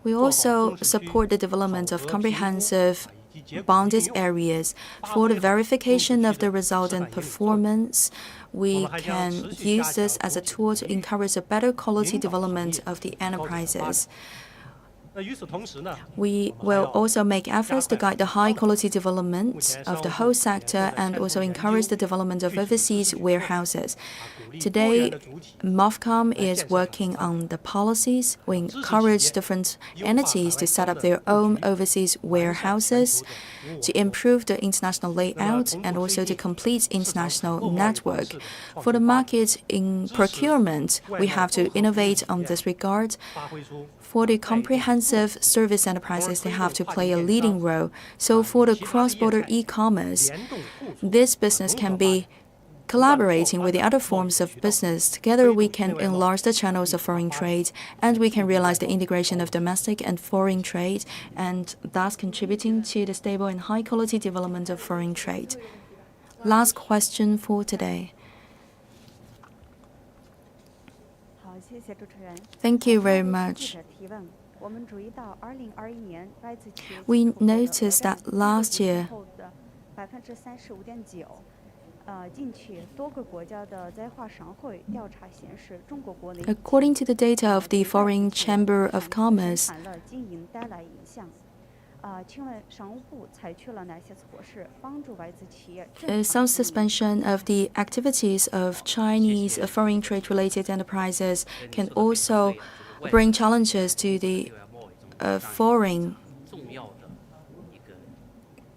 We 做好 also 中市区 support the 考 development of 核评估 comprehensive 以及结果的 bonded 运用， areas. 发 For the 挥好中市 verification 区 of the 的 result 示 and 范引领作用。 performance, 我 we 们还将 can 持续加 use 强 this as a 主体 tool to 培育， encourage a better quality 引导行 development 业 of the 高质量发展。 enterprises. 那与此同时呢， We 我们还 will 要 also make efforts to guide the high quality development 目前 of 商 the 务 whole 部 sector 也正在 and 开 also 展研 encourage the 究 development of 具体的实 overseas 施举措， warehouses. 鼓励多元 Today, 的主体 MOFCOM 来 is 建设 working 厂商， on the policies. We 支持企 encourage 业 different 优化海 entities 外 to set 商 up 的 their 布 own 局， overseas 完善全 warehouses 球的服务 to 网络。 improve the international 那么 layout 同 and 步推 also to 进 complete 市场采 international 购贸易方 network. 式的创 For the 新发展， market in 支持 procurement, 外 we 贸 have to 综合服务 innovate 企 on 业 this regard. 发挥出 For the 带动作用， comprehensive service enterprises, they have to play a leading role. So for the cross-border e-commerce, 联动互助， this business 融合 can 发 be 展， collaborating with the other forms of business. Together, we can enlarge the channels of foreign trade, and we can realize the integration of domestic and foreign trade, and thus contributing to the stable and high-quality development of foreign trade. Last question for today. 好，谢谢主持人。 Thank you very 记 much. 者提问，我们注意到2021年外资企业 We 进口货的 noticed that 额占 last 中国 year 进口的35.9%。近期多个国家的在华商会调查显示，中国国内 According to the data of the Foreign Chamber of Commerce, 产了经营带来影响。请问商务部采取了哪些措施帮助外资企业正常 some 经营？ suspension of the activities of Chinese foreign trade-related enterprises can also bring challenges to the 对外贸易中 foreign 重要的一个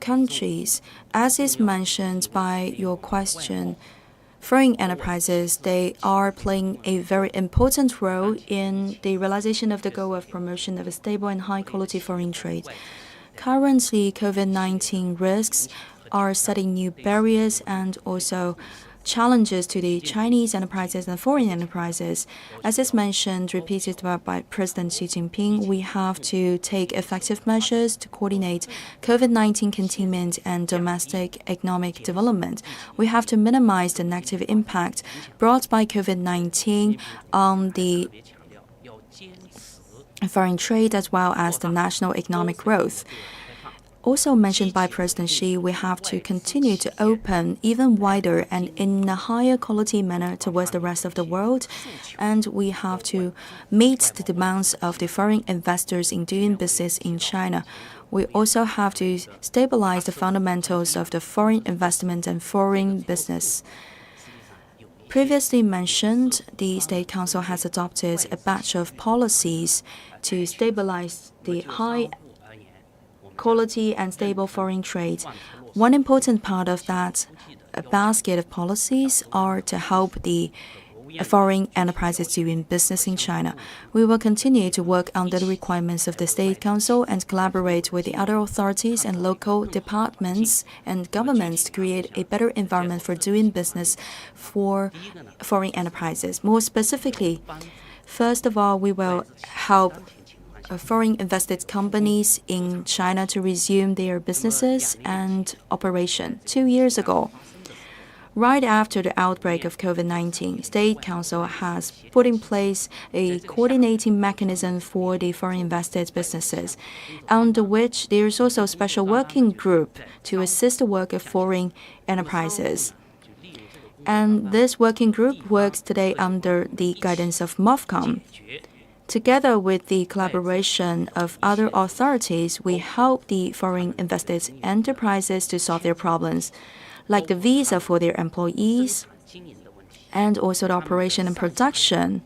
countries. As is mentioned by your question, foreign enterprises, they are playing a very important role in the realization of the goal of promotion of a stable and high-quality foreign trade. Currently, COVID-19 risks are setting new barriers and also challenges to the Chinese enterprises and foreign enterprises. As is mentioned, repeated by President Xi Jinping, we have to take effective measures to coordinate COVID-19 containment and domestic economic development. We have to minimize the negative impact brought by COVID-19 on the 特别强调要坚持 foreign trade as well as the national economic growth. Also mentioned by President Xi, we have to continue to open even wider and in a higher quality manner towards the rest of the world, and we have to meet the demands of the foreign investors in doing business in China. We also have to stabilize the fundamentals of the foreign investment and foreign business. Previously mentioned, the State Council has adopted a batch of policies to stabilize the high quality and stable foreign trade. One important part of that basket of policies are to help the foreign enterprises doing business in China. We will continue to work under the requirements of the State Council and collaborate with the other authorities and local departments and governments to create a better environment for doing business for foreign enterprises. More specifically, first of all, we will help foreign invested companies in China to resume their businesses and operation. 2 years ago, Right after the outbreak of COVID-19, State Council has put in place a coordinating mechanism for the foreign invested businesses, under which there is also a special working group to assist the work of foreign enterprises. And this working group works today under the guidance of MOFCOM. Together with the collaboration of other authorities, we help the foreign invested enterprises to solve their problems, like the visa for their employees, and also the operation and production,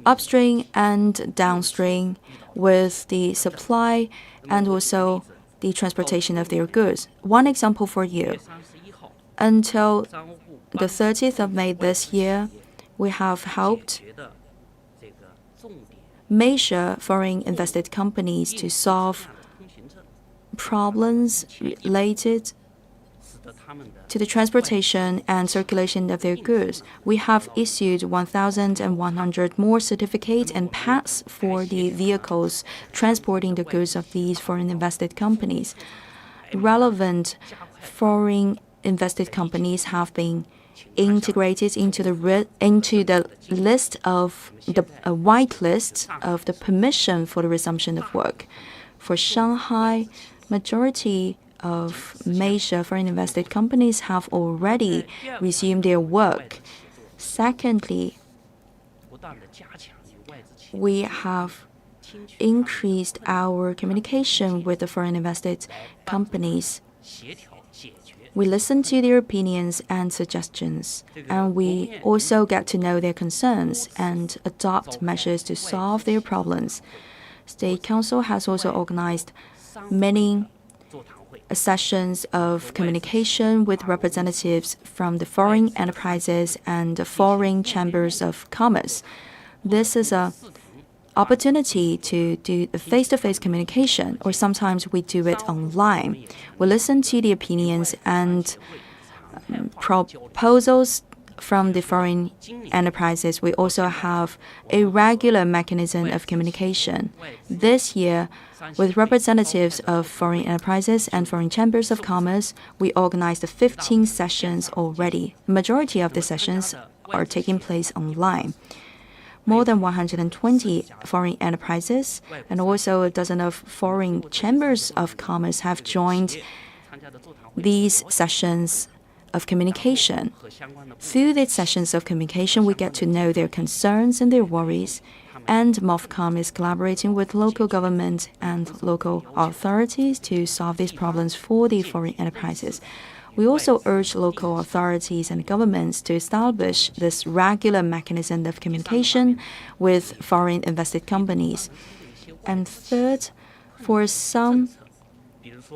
upstream and downstream, with the supply and also the transportation of their goods. One example for you. Until the 30th of May this year, we have helped major foreign invested companies to solve problems related to the transportation and circulation of their goods. We have issued 1,100 more certificates and pass for the vehicles transporting the goods of these foreign invested companies. Relevant foreign invested companies have been integrated into the list of the white list of the permission for the resumption of work. For Shanghai, majority of major foreign invested companies have already resumed their work. Secondly, we have increased our communication with the foreign invested companies. We listen to their opinions and suggestions, and we also get to know their concerns and adopt measures to solve their problems. State Council has also organized many sessions of communication with representatives from the foreign enterprises and the foreign chambers of commerce. This is an opportunity to do a face-to-face communication, or sometimes we do it online. We listen to the opinions and proposals from the foreign enterprises. We also have a regular mechanism of communication. This year, with representatives of foreign enterprises and foreign chambers of commerce, we organized 15 sessions already. Majority of the sessions are taking place online. More than 120 foreign enterprises and also a dozen of foreign chambers of commerce have joined these sessions of communication. Through these sessions of communication, we get to know their concerns and their worries, and MOFCOM is collaborating with local government and local authorities to solve these problems for the foreign enterprises. We also urge local authorities and governments to establish this regular mechanism of communication with foreign invested companies. And third, for some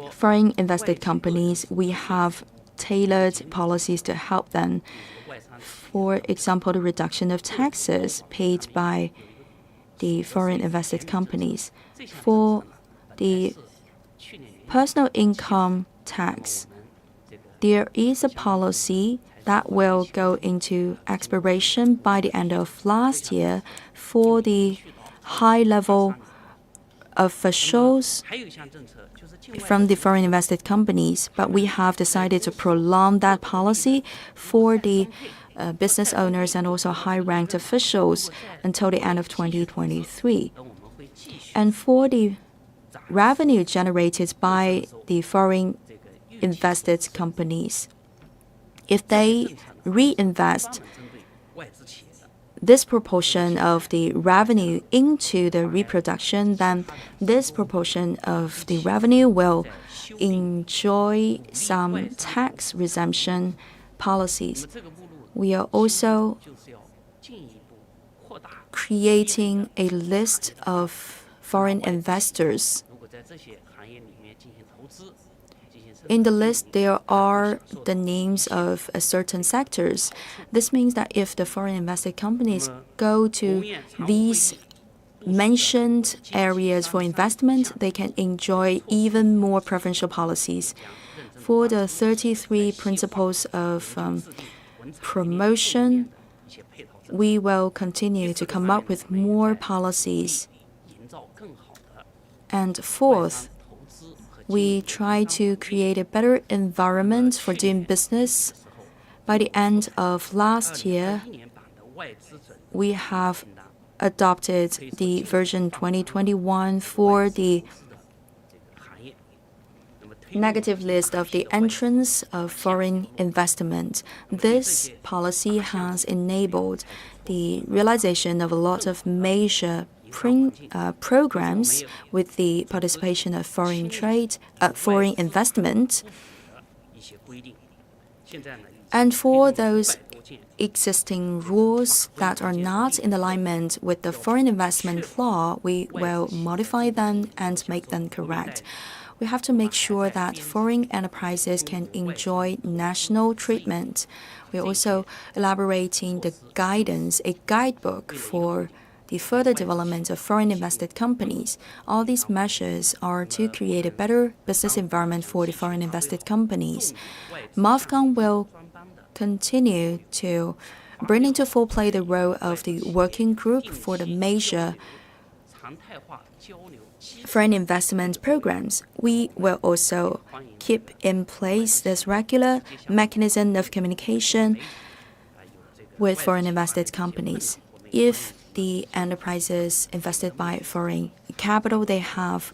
foreign invested companies, we have tailored policies to help them. For example, the reduction of taxes paid by the foreign invested companies. For the personal income tax, there is a policy that will go into expiration by the end of last year for the high-level officials from the foreign invested companies, but we have decided to prolong that policy for the business owners and also high-ranked officials until the end of 2023. And for the revenue generated by the foreign invested companies, if they reinvest this proportion of the revenue into the reproduction, then this proportion of the revenue will enjoy some tax exemption policies. We are also creating a list of foreign investors. In the list, there are the names of certain sectors. This means that if the foreign invested companies go to these mentioned areas for investment, they can enjoy even more preferential policies. For the 33 principles of promotion, we will continue to come up with more policies. And fourth, we try to create a better environment for doing business By the end of last year, we have adopted the version 2021 for the negative list of the entrance of foreign investment. This policy has enabled the realization of a lot of major programs with the participation of foreign investment. And for those existing rules that are not in alignment with the foreign investment law, we will modify them and make them correct. We have to make sure that foreign enterprises can enjoy national treatment. We're also elaborating the guidance, a guidebook for the further development of foreign invested companies. All these measures are to create a better business environment for the foreign invested companies. MOFCOM will continue to bring into full play the role of the working group for the major foreign investment programs. We will also keep in place this regular mechanism of communication with foreign invested companies. If the enterprises invested by foreign capital, they have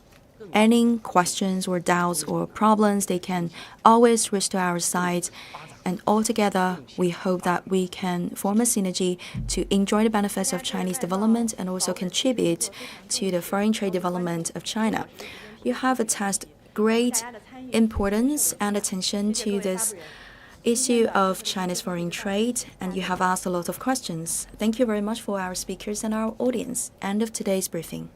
any questions or doubts or problems, they can always reach to our side. And altogether, we hope that we can form a synergy to enjoy the benefits of Chinese development and also contribute to the foreign trade development of China. You have attached great importance and attention to this issue of China's foreign trade, and you have asked a lot of questions. Thank you very much for our speakers and our audience. End of today's briefing.